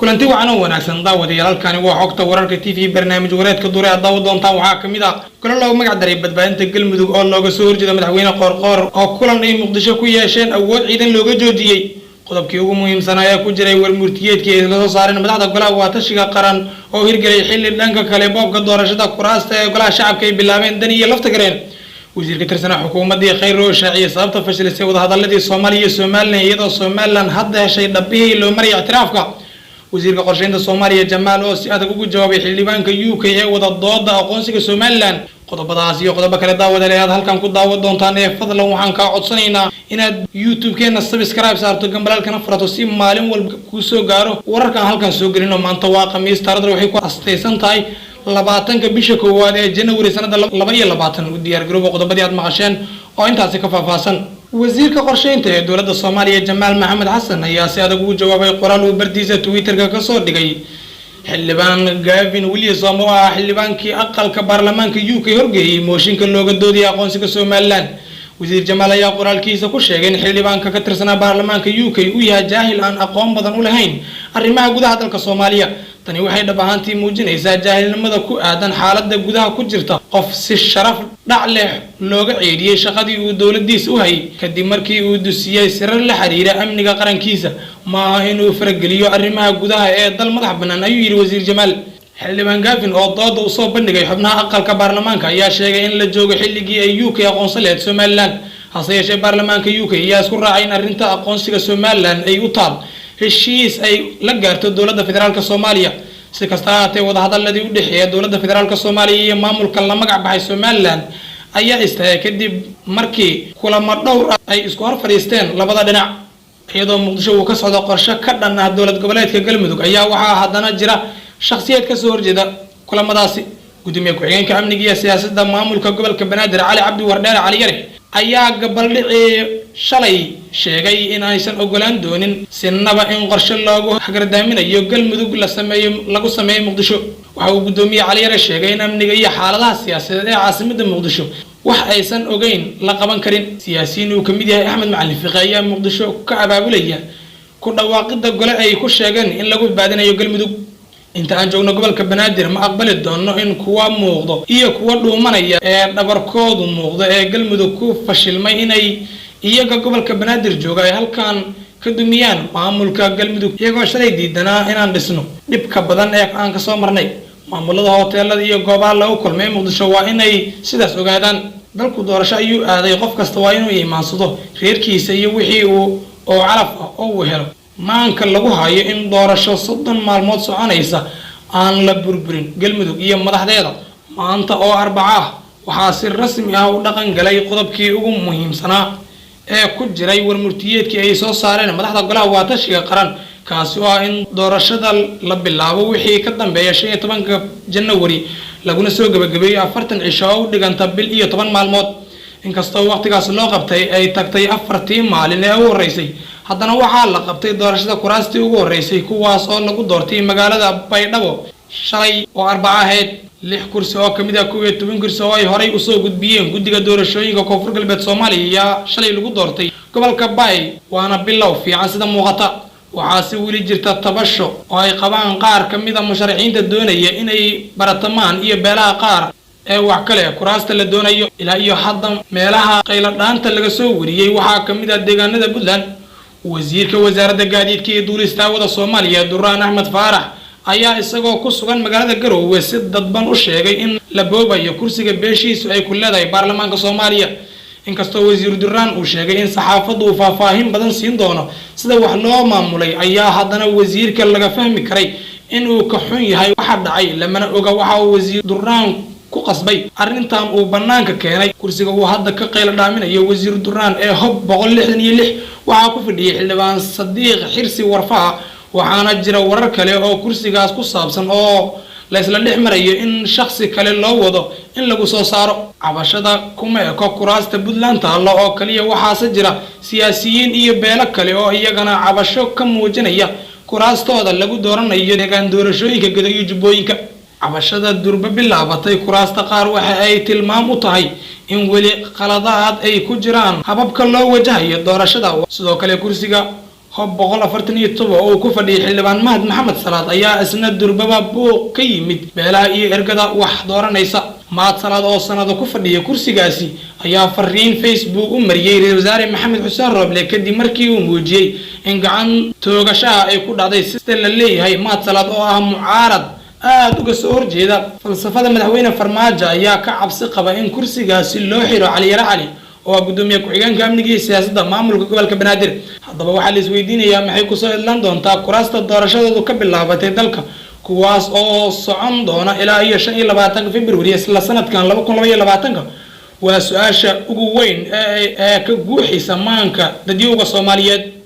kulanti wacan wanaagsan daawadayaal waa xogta wararka TV barnaamij wareedka duure daawad doonta waxa kamid ah kulan loo magac daray badbaadinta galmudug oo looga soo horjeedo madaxweyne qoorqoor oo kulan ay muqdisho ku yeesheen awood ciidan looga joojiyay qodobkii ugu muhiimsan ayaa ku jiray warmurtiyeedkii ay soo saareen madaxda golaha waatashiga qaran oo hirgelay xilli dhanka kale boobka doorashada kuraasta ee golaha shacabka ay bilaabeen dan iyo lafta gareen wasiirka tirsan xukuumadii khayr oo shaaciye sababta fashilisay wadahadaladii Soomaaliya iyo Soomaaliland iyadoo Soomaaliland hadda heshay dhabihii loo maray ictiraafka wasiirka qorsheynta Soomaaliya Jamaal oo si adag ugu jawaabay xildhibaanka UK ee wada dooda aqoonsiga Soomaaliland qodobadaas iyo qodobo kale daawadayaal halkan ku daawad doontaan ee fadlan waxaan ka codsanaynaa inaad YouTube-keena subscribe saarto gambalaalkana furato si maalin walba ku soo gaaro wararkan halkan soo gelino maanta waa Khamiis taariikhdu waxay ku astaysan tahay 20 bisha koowaad ee January sanada 2020 u diyaar garoobo qodobadii aad maqasheen oo intaasi ka faahfaahsan wasiirka qorsheynta ee dowladda Soomaaliya Jamaal Maxamed Xasan ayaa si adag ugu jawaabay qoraal uu bartiisa Twitter-ka ka soo dhigay xildhibaan Gavin Williamson oo ah xildhibaankii aqalka baarlamaanka UK horgeeyay mooshinka looga doodiyay aqoonsiga Soomaaliland wasiir Jamaal ayaa qoraalkiisa ku sheegay in xildhibaanka ka tirsan baarlamaanka UK uu yahay jaahil aan aqoon badan u lahayn arrimaha gudaha dalka Soomaaliya tani waxay dhab ahaantii muujinaysaa jaahilnimada ku aadan xaaladda gudaha ku jirta qof si sharaf dhac leh looga ceediyay shaqadii uu dawladdiisa u hayay kadib markii uu dusiyay sirar la xiriira amniga qarankiisa ma aha inuu farageliyo arrimaha gudaha ee dal madax bannaan ayuu yiri wasiir Jamaal xildhibaan Gavin oo dooda u soo bandhigay xubnaha aqalka baarlamaanka ayaa sheegay in la joogo xilligii ay UK aqoonsaneed Soomaaliland hase yeeshee baarlamaanka UK ayaa isku raacay in arrinta aqoonsiga Soomaaliland ay u taal heshiis ay la gaarto dowladda federaalka Soomaaliya si kasta ahaatee wadahadaladii u dhexeeya dowladda federaalka Soomaaliya iyo maamulka la magac baxay Soomaaliland ayaa istaagay kadib markii kulamo dhowr ay isku hor fadhiisteen labada dhinac iyadoo Muqdisho uu ka socdo qorshe ka dhan ah dowlad goboleedka Galmudug ayaa waxaa haddana jira shakhsiyaad ka soo horjeeda kulamadaasi gudoomiye ku-xigeenka amniga iyo siyaasadda maamulka gobolka Banaadir Cali Cabdi Wardheer Cali Yare ayaa gabaldhicii shalay sheegay in aysan ogolaan doonin sinaba in qorshe loogu hagardaaminayo Galmudug lagu sameeyo Muqdisho waxa uu gudoomiye Cali Yare sheegay in amniga iyo xaaladaha siyaasadeed ee caasimadda Muqdisho wax aysan ogeyn la qaban karin siyaasiyiin uu kamid yahay Axmed Macalin Fiqi ayaa Muqdisho ka abaabulaya ku dhawaaqida gole ay ku sheegeen in lagu badbaadinayo Galmudug inta aan joogno gobolka Banaadir ma aqbali doono in kuwa muuqdo iyo kuwa dhuumanaya ee dhabarkoodu muuqdo ee Galmudug ku fashilmay inay iyaga gobolka Banaadir jooga ay halkan ka dumiyaan maamulka Galmudug iyagoo shalay diidanaa inaan dhisno dhibka badan ee aan ka soo marnay maamulada hoteelada iyo goobaha lagu kulmay Muqdisho waa inay sidaas ogaadaan dalku doorasho ayuu aaday qof kasta waa inuu iimaansado reerkiisa iyo wixii uu calaf ah oo helo maanka lagu hayo in doorasho 30 maalmood soconaysa aan la burburin Galmudug iyo madaxdeeda maanta oo Arbaca ah waxaa si rasmi ah u dhaqan galay qodobkii ugu muhiimsanaa ee ku jiray warmurtiyeedkii ay soo saareen madaxda golaha waatashiga qaran kaasi oo ah in doorashada la bilaabo wixii ka dambeeya 15 January laguna soo gabagabeeyo 40 cisho oo dhiganta bil iyo 10 maalmood inkastoo waqtigaas loo qabtay ay tagtay 4 maalin ee ugu horeysay haddana waxaa la qabtay doorashada kuraastii ugu horeysay kuwaas oo lagu doortay magaalada Baydhabo shalay oo Arbaca ahayd 6 kursi oo kamid ah 12 kursi oo ay horay u soo gudbiyeen guddiga doorashooyinka Koonfur Galbeed Soomaaliya shalay lagu doortay gobolka Bay waana bilow fiican sida muuqata waxaa si weli jirta tabasho oo ay qabaan qaar kamid ah musharaxiinta doonaya inay baratamaan iyo beelaha qaar ee wax kale kuraasta la doonayo ilaa iyo hadda meelaha qaylo dhaanta laga soo wariyay waxaa kamid ah deegaanada Puntland wasiirka wasaaradda gaadiidka iyo duulista hawada Soomaaliya Duraan Axmed Faarax ayaa isagoo ku sugan magaalada Garowe si dadban u sheegay in la boobayo kursiga beeshiisu ay ku leedahay baarlamaanka Soomaaliya inkastoo wasiir Duraan uu sheegay in saxaafaddu uu faahfaahin badan siin doono sida wax loo maamulay ayaa haddana wasiirka laga fahmi karay in uu ka xun yahay waxa dhacay lamana oga waxa uu wasiir Duraan ku qasbay arrintan uu banaanka keenay kursiga uu hadda ka qaylo dhaaminayo wasiir Duraan ee Hob 166 waxa ku fadhiyay xildhibaan Sadiiq Xirsi Warfaa waxaana jira warar kale oo kursigaas ku saabsan oo la isla dhex marayo in shakhsi kale loo wado in lagu soo saaro cabashada kuma eko kuraasta Puntland taalo oo kaliya waxaase jira siyaasiyiin iyo beelo kale oo iyagana cabasho ka muujinaya kuraastooda lagu dooranayo deegaan doorashooyinka Gedo iyo Jubbooyinka cabashada durba bilaabatay kuraasta qaar waxa ay tilmaam u tahay in weli qaladaad ay ku jiraan hababka loo wajahayo doorashada sidoo kale kursiga hob 147 oo ku fadhiyay xildhibaan Mahad Maxamed Salaad ayaa isna durbaba buuq ka yimid beelaha iyo ergada wax dooranaysa. Mahad Salaad oo sanado ku fadhiyay kursigaasi ayaa fariin Facebook u mariyay Ra'iisul Wasaare Maxamed Xuseen Roble kadib markii uu muujiyay in gacan toogashaha ay ku dhacday sida la leeyahay. Mahad Salaad oo ah mucaarad aad uga soo horjeeda falsafada madaxweyne Farmaajo ayaa ka cabsi qaba in kursigaasi loo xiro Cali Yara Cali oo gudoomiye ku-xigeenka amniga iyo siyaasadda maamulka gobolka Banaadir. Haddaba waxaa la isweydiinayaa maxay ku soo idlaan doontaa kuraasta doorashadoodu ka bilaabatay dalka kuwaas oo socon doona ilaa iyo 25 February isla sanadkan 2022. waa su'aasha ugu weyn ee ka guuxaysa maanka dadweynaha Soomaaliyeed.